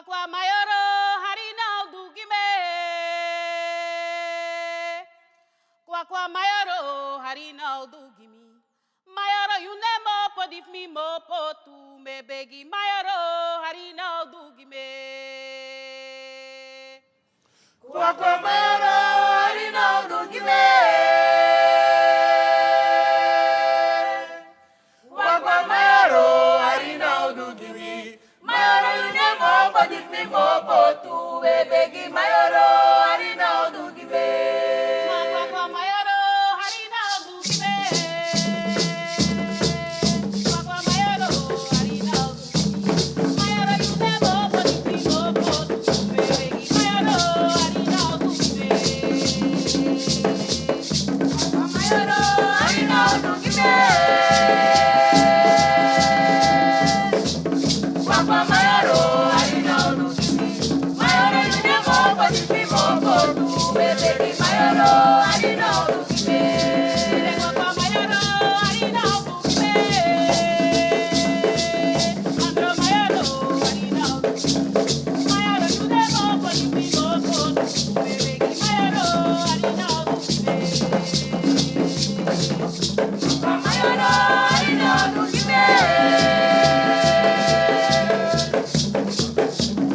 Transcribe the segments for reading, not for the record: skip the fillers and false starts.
Kwa mayoro harina dugime. Kwa mayoro harina dugimi. Mayoro yunemo podif mi mo potu me begi mayoro harina dugime. Kwa mayoro harina dugime. Kwa mayoro harina dugimi. Mayoro yunemo podif mi mo potu me begi mayoro harina dugime. Kwa mayoro harina dugime. Kwa mayoro harina dugimi. Mayoro yunemo podif mi mo potu me begi mayoro harina dugime. Kwa mayoro harina dugime. Kwa mayoro harina dugimi. Mayoro yunemo podif mi mo potu me begi mayoro harina dugime. Kwa mayoro harina dugime. Andro mayoro harina dugime. Mayoro yunemo podif mi mo potu me begi mayoro harina dugime. Kwa mayoro harina dugime.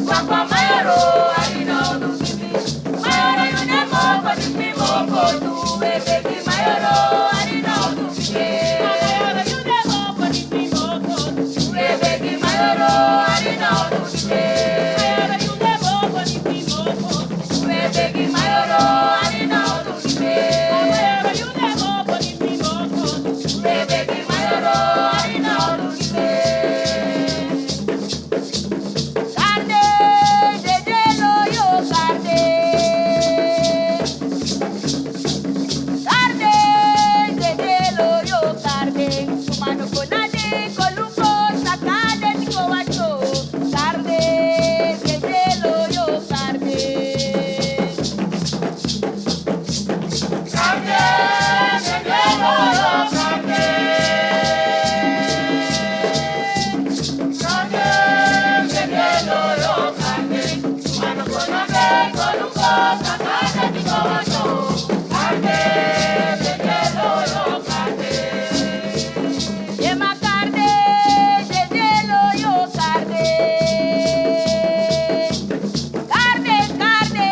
Kwa mayoro harina dugime. Mayoro yunemo podif mi mo potu me begi mayoro harina dugime. Mayoro yunemo podif mi mo potu Me begi mayoro harina dugime. mayoro yunemo podif mi mo potu Me begi mayoro harina dugime. mayoro yunemo podif mi mo potu Me begi mayoro harina dugime. Carde, jeje lo yo carde. Carde, jeje lo yo carde. Sumano konade koluko sakade tiko wacho. Carde, jeje lo yo carde. Carde, jeje lo yo carde. Carde, jeje lo yo carde. Sumano konade koluko sakade tiko wacho. Carde, jeje lo yo carde. Yema carde, jeje lo yo carde. Carde, carde,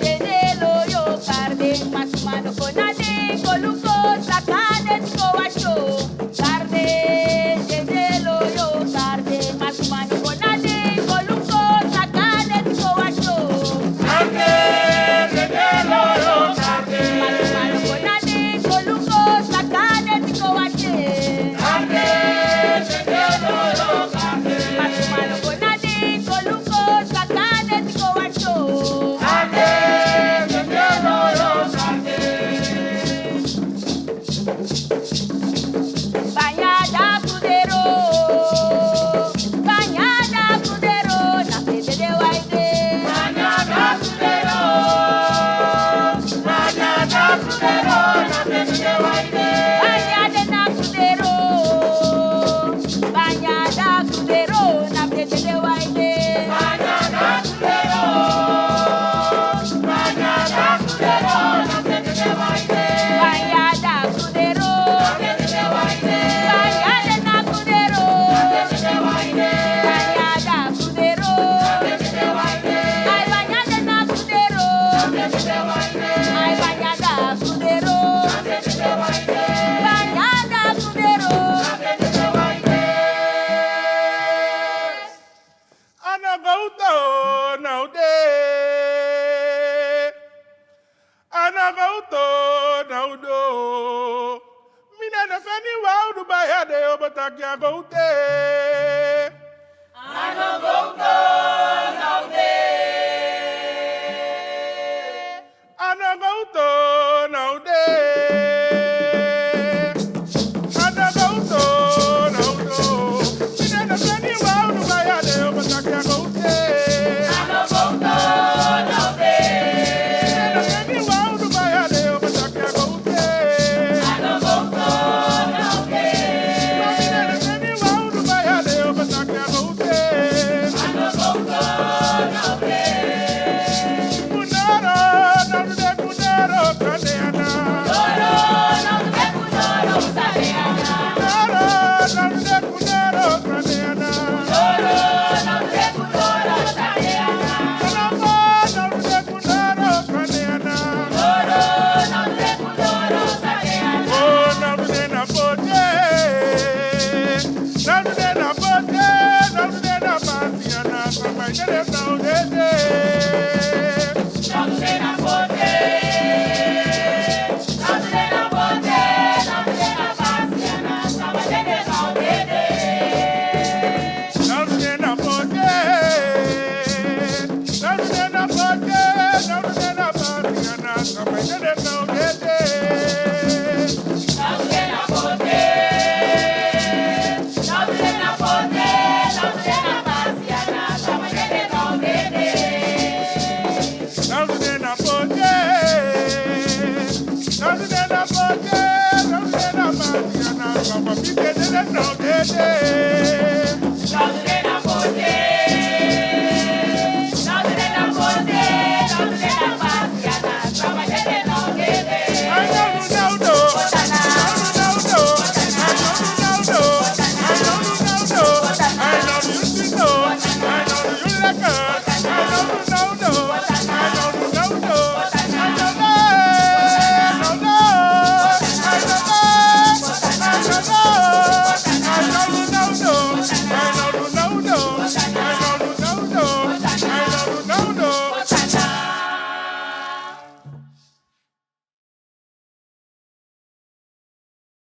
jeje lo yo carde. Masumano konade koluko sakade tiko wacho. Carde, jeje lo yo carde. Masumano konade koluko sakade tiko wacho. Carde, jeje lo yo carde. Masumano konade koluko sakade tiko wache. Carde, jeje lo yo carde. Masumano konade koluko sakade tiko wacho. Carde, jeje lo yo carde. Banhada Cruzeiro, banhada Cruzeiro, na frente de Waide. Banhada Cruzeiro, banhada Cruzeiro, na frente de Waide. Banhada na Cruzeiro, banhada Cruzeiro, na frente de Waide. Banhada Cruzeiro, banhada Cruzeiro, na frente de Waide. Banhada Cruzeiro, na frente de Waide. Banhada na Cruzeiro, na frente de Waide. Banhada Cruzeiro, na frente de Waide. Ai banhada na Cruzeiro, na frente de Waide. Ai banhada Cruzeiro, na frente de Waide. Banhada Cruzeiro, na frente de Waide. Anagauta naude, anagauta naudo. Mina na fani waudu bayade obatakia gaute. Anagauta naude. Anagauta naude, anagauta naudo. Mina na fani waudu bayade obatakia gaute. Anagauta naude. Mina na fani waudu bayade obatakia gaute. Anagauta naude. Mina na fani waudu bayade obatakia gaute. Anagauta obete.